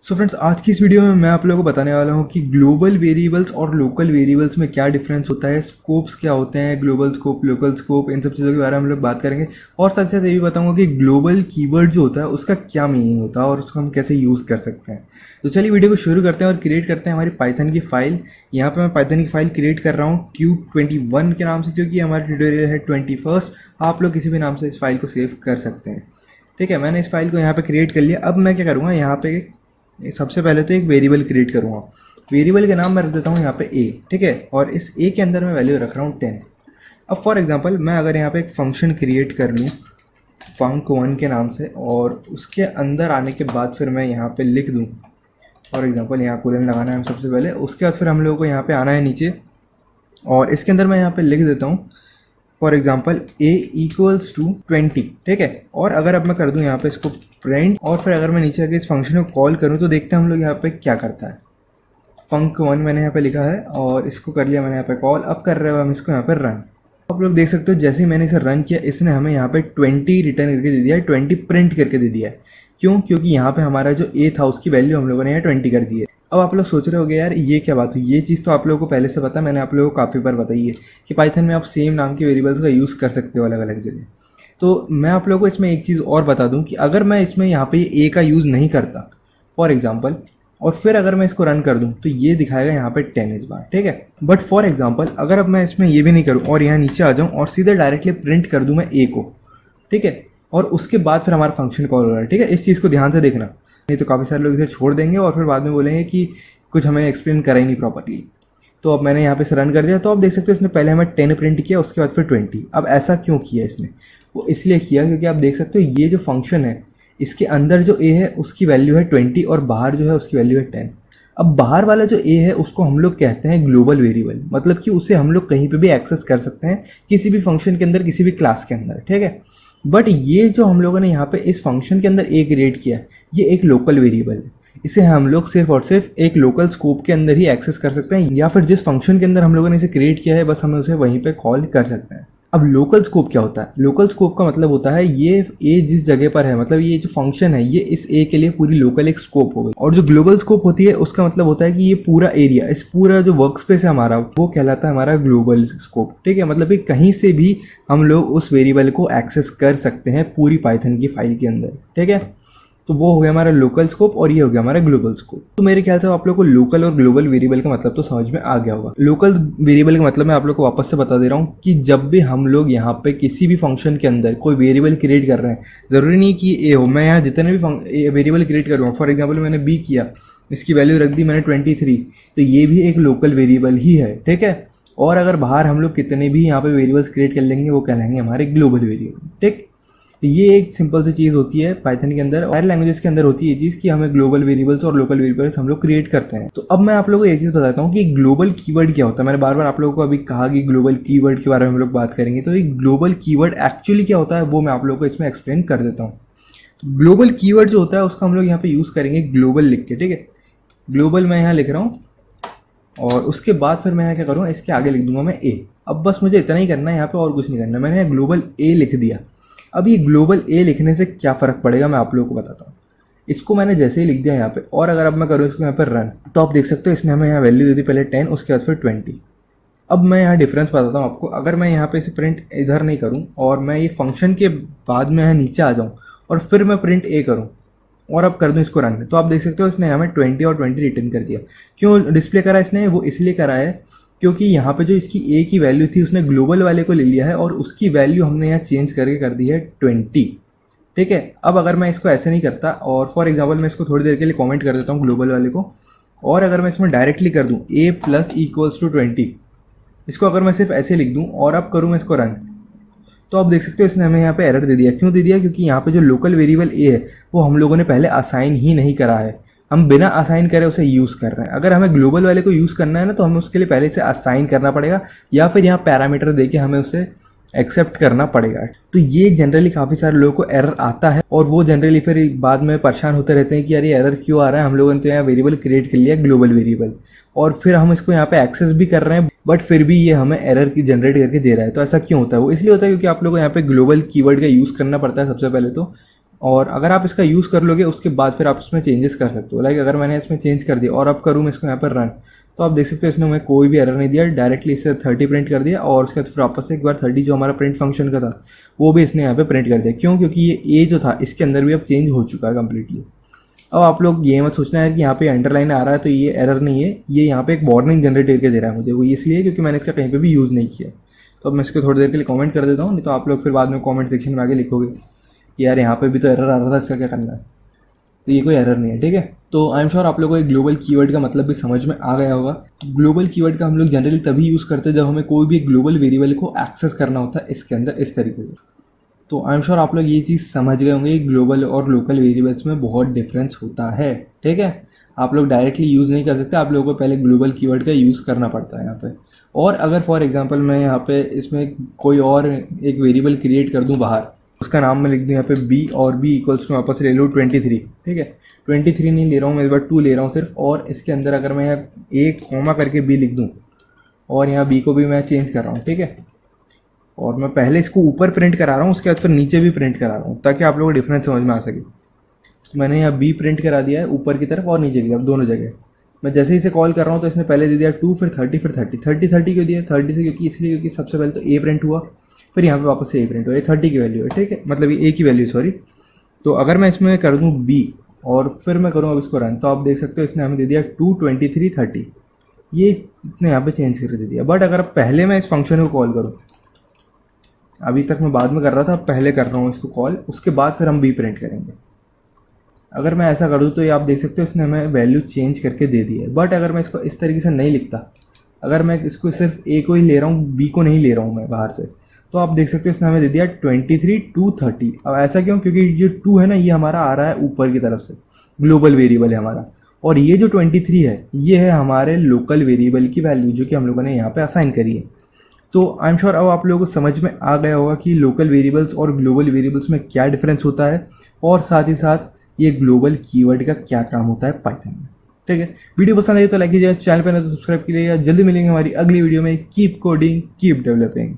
So friends, आज की इस वीडियो में मैं आप लोगों को बताने वाला हूँ कि ग्लोबल वेरिएबल्स और लोकल वेरिएबल्स में क्या डिफरेंस होता है, स्कोप्स क्या होते हैं, ग्लोबल स्कोप, लोकल स्कोप, इन सब चीज़ों के बारे में हम लोग बात करेंगे। और साथ साथ ये भी बताऊंगा कि ग्लोबल कीवर्ड जो होता है उसका क्या मीनिंग होता है और उसको हम कैसे यूज़ कर सकते हैं। तो चलिए वीडियो को शुरू करते हैं और क्रिएट करते हैं हमारी पाइथन की फाइल। यहाँ पर मैं पाइथन की फाइल क्रिएट कर रहा हूँ Tube21 के नाम से, क्योंकि हमारा ट्यूटोरियल है 21। आप लोग किसी भी नाम से इस फाइल को सेव कर सकते हैं। ठीक है, मैंने इस फाइल को यहाँ पे क्रिएट कर लिया। अब मैं क्या करूँगा, यहाँ पे सबसे पहले तो एक वेरिएबल क्रिएट करूँगा। वेरिएबल का नाम मैं रख देता हूँ यहाँ पे a, ठीक है। और इस a के अंदर मैं वैल्यू रख रहा हूँ 10। अब फॉर एग्जांपल मैं अगर यहाँ पे एक फंक्शन क्रिएट कर लूँ func1 के नाम से, और उसके अंदर आने के बाद फिर मैं यहाँ पे लिख दूँ, फॉर एग्जांपल यहाँ कोलन लगाना है हम सबसे पहले, उसके बाद फिर हम लोगों को यहाँ पे आना है नीचे, और इसके अंदर मैं यहाँ पे लिख देता हूँ फॉर एग्जाम्पल a = 20, ठीक है। और अगर अब मैं कर दूँ यहाँ पे इसको प्रिंट, और फिर अगर मैं नीचे आके इस फंक्शन को कॉल करूँ तो देखते हैं हम लोग यहाँ पे क्या करता है। func1 मैंने यहाँ पे लिखा है और इसको कर लिया मैंने यहाँ पे कॉल। अब कर रहे हो हम इसको यहाँ पे रन। आप लोग देख सकते हो जैसे ही मैंने इसे रन किया, इसने हमें यहाँ पे 20 रिटर्न करके दे दिया है, 20 प्रिंट करके दे दिया है। क्यों? क्योंकि यहाँ पे हमारा जो a था उसकी वैल्यू हम लोगों ने यहाँ 20 कर दी है। अब आप लोग सोच रहे होंगे यार ये क्या बात हुई। ये चीज़ तो आप लोगों को पहले से पता है, मैंने आप लोगों को काफ़ी बार बताई है कि पाइथन में आप सेम नाम के वेरिएबल्स का यूज़ कर सकते हो अलग अलग जगह। तो मैं आप लोगों को इसमें एक चीज़ और बता दूं कि अगर मैं इसमें यहाँ पे a का यूज़ नहीं करता फॉर एग्जांपल, और फिर अगर मैं इसको रन कर दूं तो ये दिखाएगा यहाँ पे 10 इस बार, ठीक है। बट फॉर एग्जांपल अगर अब मैं इसमें ये भी नहीं करूँ और यहाँ नीचे आ जाऊँ और सीधे डायरेक्टली प्रिंट कर दूँ मैं a को, ठीक है, और उसके बाद फिर हमारा फंक्शन कॉल हो रहा है, ठीक है। इस चीज़ को ध्यान से देखना, नहीं तो काफ़ी सारे लोग इसे छोड़ देंगे और फिर बाद में बोलेंगे कि कुछ हमें एक्सप्लेन करा ही नहीं प्रॉपरली। तो अब मैंने यहाँ पे से रन कर दिया, तो आप देख सकते हो इसने पहले हमें 10 प्रिंट किया, उसके बाद फिर 20। अब ऐसा क्यों किया इसने? वो इसलिए किया क्योंकि आप देख सकते हो ये जो फंक्शन है इसके अंदर जो a है उसकी वैल्यू है 20 और बाहर जो है उसकी वैल्यू है 10। अब बाहर वाला जो a है उसको हम लोग कहते हैं ग्लोबल वेरिएबल, मतलब कि उसे हम लोग कहीं पे भी एक्सेस कर सकते हैं, किसी भी फंक्शन के अंदर, किसी भी क्लास के अंदर, ठीक है। बट ये जो हम लोगों ने यहाँ पे इस फंक्शन के अंदर a क्रिएट किया, ये एक लोकल वेरिएबल है। इसे हम लोग सिर्फ और सिर्फ एक लोकल स्कोप के अंदर ही एक्सेस कर सकते हैं, या फिर जिस फंक्शन के अंदर हम लोगों ने इसे क्रिएट किया है बस हमें उसे वहीं पे कॉल कर सकते हैं। अब लोकल स्कोप क्या होता है? लोकल स्कोप का मतलब होता है ये a जिस जगह पर है, मतलब ये जो फंक्शन है ये इस a के लिए पूरी लोकल एक स्कोप हो गई। और जो ग्लोबल स्कोप होती है उसका मतलब होता है कि ये पूरा एरिया, इस पूरा जो वर्क स्पेस है हमारा, वो कहलाता है हमारा ग्लोबल स्कोप, ठीक है। मतलब कि कहीं से भी हम लोग उस वेरिएबल को एक्सेस कर सकते हैं पूरी पाइथन की फाइल के अंदर, ठीक है। तो वो हो गया हमारा लोकल स्कोप और ये हो गया हमारा ग्लोबल स्कोप। तो मेरे ख्याल से आप लोग को लोकल और ग्लोबल वेरिएबल का मतलब तो समझ में आ गया होगा। लोकल वेरिएबल का मतलब मैं आप लोग को वापस से बता दे रहा हूँ कि जब भी हम लोग यहाँ पे किसी भी फंक्शन के अंदर कोई वेरिएबल क्रिएट कर रहे हैं, ज़रूरी नहीं कि ए हो, मैं यहाँ जितने भी वेरिएबल क्रिएट करूँगा, फॉर एग्जाम्पल मैंने बी किया, इसकी वैल्यू रख दी मैंने 23, तो ये भी एक लोकल वेरिएबल ही है, ठीक है। और अगर बाहर हम लोग कितने भी यहाँ पे वेरिएबल्स क्रिएट कर लेंगे वो कहलाएंगे हमारे ग्लोबल वेरिएबल, ठीक। तो ये एक सिंपल सी चीज़ होती है पाइथन के अंदर, और लैंग्वेजेस के अंदर होती है ये चीज़ कि हमें ग्लोबल वेरिएबल्स और लोकल वेरिएबल्स हम लोग क्रिएट करते हैं। तो अब मैं आप लोगों को ये चीज़ बताता हूँ कि ग्लोबल कीवर्ड क्या होता है। मैंने बार बार आप लोगों को अभी कहा कि ग्लोबल कीवर्ड के बारे में हम लोग बात करेंगे, तो ये ग्लोबल कीवर्ड एक्चुअली क्या होता है वो मैं आप लोगों को इसमें एक्सप्लेन कर देता हूँ। तो ग्लोबल कीवर्ड जो होता है उसका हम लोग यहाँ पे यूज़ करेंगे ग्लोबल लिख के, ठीक है। ग्लोबल मैं यहाँ लिख रहा हूँ और उसके बाद फिर मैं यहाँ क्या करूँगा, इसके आगे लिख दूंगा मैं ए। अब बस मुझे इतना ही करना है यहाँ पे, और कुछ नहीं करना। मैंने यहाँ ग्लोबल ए लिख दिया। अब ये ग्लोबल ए लिखने से क्या फ़र्क पड़ेगा मैं आप लोगों को बताता हूँ। इसको मैंने जैसे ही लिख दिया यहाँ पे, और अगर अब मैं करूँ इसको यहाँ पर रन, तो आप देख सकते हो इसने हमें यहाँ वैल्यू दे दी, पहले 10 उसके बाद फिर 20। अब मैं यहाँ डिफरेंस बताता हूँ आपको। अगर मैं यहाँ पे इसे प्रिंट इधर नहीं करूँ और मैं ये फंक्शन के बाद में यहाँ नीचे आ जाऊँ और फिर मैं प्रिंट ए करूँ और अब कर दूँ इसको रन, तो आप देख सकते हो इसने हमें 20 और 20 रिटर्न कर दिया। क्यों डिस्प्ले करा इसने? वो इसलिए करा है क्योंकि यहाँ पे जो इसकी a की वैल्यू थी उसने ग्लोबल वाले को ले लिया है और उसकी वैल्यू हमने यहाँ चेंज करके कर दी है 20, ठीक है। अब अगर मैं इसको ऐसे नहीं करता और फॉर एग्जांपल मैं इसको थोड़ी देर के लिए कमेंट कर देता हूँ ग्लोबल वाले को, और अगर मैं इसमें डायरेक्टली कर दूँ a + = 20, इसको अगर मैं सिर्फ ऐसे लिख दूँ और अब करूँ मैं इसको रन, तो आप देख सकते हो इसने हमें यहाँ पे एरर दे दिया। क्यों दे दिया? क्योंकि यहाँ पे जो लोकल वेरिएबल a है वो हम लोगों ने पहले असाइन ही नहीं करा है, हम बिना असाइन करे उसे यूज़ कर रहे हैं। अगर हमें ग्लोबल वाले को यूज़ करना है ना, तो हमें उसके लिए पहले से असाइन करना पड़ेगा, या फिर यहाँ पैरामीटर देके हमें उसे एक्सेप्ट करना पड़ेगा। तो ये जनरली काफ़ी सारे लोगों को एरर आता है और वो जनरली फिर बाद में परेशान होते रहते हैं कि यार ये एरर क्यों आ रहा है, हम लोगों ने तो यहाँ वेरिएबल क्रिएट कर लिया ग्लोबल वेरिएबल और फिर हम इसको यहाँ पे एक्सेस भी कर रहे हैं, बट फिर भी ये हमें एरर की जनरेट करके दे रहा है। तो ऐसा क्यों होता है? वो इसलिए होता है क्योंकि आप लोगों को यहाँ पे ग्लोबल कीवर्ड का यूज़ करना पड़ता है सबसे पहले तो, और अगर आप इसका यूज़ कर लोगे उसके बाद फिर आप इसमें चेंजेस कर सकते हो। लाइक अगर मैंने इसमें चेंज कर दिया और अब करूँ मैं इसको यहाँ पर रन, तो आप देख सकते हो इसने हमें कोई भी एरर नहीं दिया, डायरेक्टली इससे 30 प्रिंट कर दिया और उसके बाद फिर वापस से एक बार 30 जो हमारा प्रिंट फंक्शन का था वो भी इसने यहाँ पे प्रिंट कर दिया। क्यों? क्योंकि ये जो था इसके अंदर भी अब चेंज हो चुका है कम्प्लीटली। अब आप लोग ये मत सोचना है कि यहाँ पे अंडरलाइन आ रहा है तो ये एरर नहीं है, ये यहाँ पे एक वार्निंग जनरेट करके दे रहा है मुझे, वो इसलिए क्योंकि मैंने इसका कहीं पे भी यूज़ नहीं किया। तो अब मैं इसको थोड़ी देर के लिए कमेंट कर देता हूँ, नहीं तो आप लोग फिर बाद में कमेंट सेक्शन में आगे लिखोगे कि यार यहाँ पे भी तो एरर आ रहा था, इसका क्या करना है। तो ये कोई एरर नहीं है, ठीक है। तो आई एम श्योर आप लोगों को एक ग्लोबल कीवर्ड का मतलब भी समझ में आ गया होगा। तो ग्लोबल कीवर्ड का हम लोग जनरली तभी यूज़ करते हैं जब हमें कोई भी एक ग्लोबल वेरिएबल को एक्सेस करना होता है इसके अंदर इस तरीके से। तो आई एम श्योर आप लोग ये चीज़ समझ गए होंगे कि ग्लोबल और लोकल वेरिएबल्स में बहुत डिफरेंस होता है, ठीक है। आप लोग डायरेक्टली यूज़ नहीं कर सकते, आप लोगों को पहले ग्लोबल कीवर्ड का यूज़ करना पड़ता है यहाँ पे। और अगर फॉर एग्जांपल मैं यहाँ पे इसमें कोई और एक वेरिएबल क्रिएट कर दूँ बाहर, उसका नाम मैं लिख दूँ यहाँ पे बी और बी इक्वल्स टू वापस ले लूँ 23, ठीक है। 23 नहीं ले रहा हूँ मैं, इस बार 2 ले रहा हूँ सिर्फ। और इसके अंदर अगर मैं यहाँ एक कॉमा करके बी लिख दूँ और यहाँ बी को भी मैं चेंज कर रहा हूँ, ठीक है। और मैं पहले इसको ऊपर प्रिंट करा रहा हूँ, उसके बाद फिर नीचे भी प्रिंट करा रहा हूँ ताकि आप लोगों को डिफरेंस समझ में आ सके। तो मैंने यहाँ बी प्रिंट करा दिया है ऊपर की तरफ और नीचे की तरफ दोनों जगह। मैं जैसे ही इसे कॉल कर रहा हूँ तो इसने पहले दे दिया 2 फिर 30 फिर 30 क्यों दिया? 30 से क्योंकि इसलिए क्योंकि सबसे पहले तो ए प्रिंट हुआ, फिर यहाँ पे वापस से ए प्रिंट हुआ, ये 30 की वैल्यू है, ठीक है। मतलब ये ए की वैल्यू, सॉरी। तो अगर मैं इसमें कर दूँ बी और फिर मैं करूँ अब इसको रन, तो आप देख सकते हो इसने हमें दे दिया 2 23 30, ये इसने यहाँ पे चेंज करके दे दिया। बट अगर पहले मैं इस फंक्शन को कॉल करूँ, अभी तक मैं बाद में कर रहा था, पहले कर रहा हूँ इसको कॉल, उसके बाद फिर हम बी प्रिंट करेंगे। अगर मैं ऐसा करूँ तो ये आप देख सकते हो इसने हमें वैल्यू चेंज करके दे दी है। बट अगर मैं इसको इस तरीके से नहीं लिखता, अगर मैं इसको सिर्फ ए को ही ले रहा हूँ, बी को नहीं ले रहा हूँ मैं बाहर से, तो आप देख सकते हो इसने हमें दे दिया 23 2 30। अब ऐसा क्यों? क्योंकि ये 2 है ना, ये हमारा आ रहा है ऊपर की तरफ से, ग्लोबल वेरिएबल है हमारा। और ये जो 23 है ये है हमारे लोकल वेरिएबल की वैल्यू जो कि हम लोगों ने यहाँ पे असाइन करी है। तो आई एम श्योर अब आप लोगों को समझ में आ गया होगा कि लोकल वेरिएबल्स और ग्लोबल वेरिएबल्स में क्या डिफरेंस होता है और साथ ही साथ ये ग्लोबल कीवर्ड का क्या काम होता है पाइथन में, ठीक है। वीडियो पसंद आई तो लाइक कीजिए, चैनल पर नहीं तो सब्सक्राइब कीजिए। जल्दी मिलेंगे हमारी अगली वीडियो में। Keep coding, keep developing.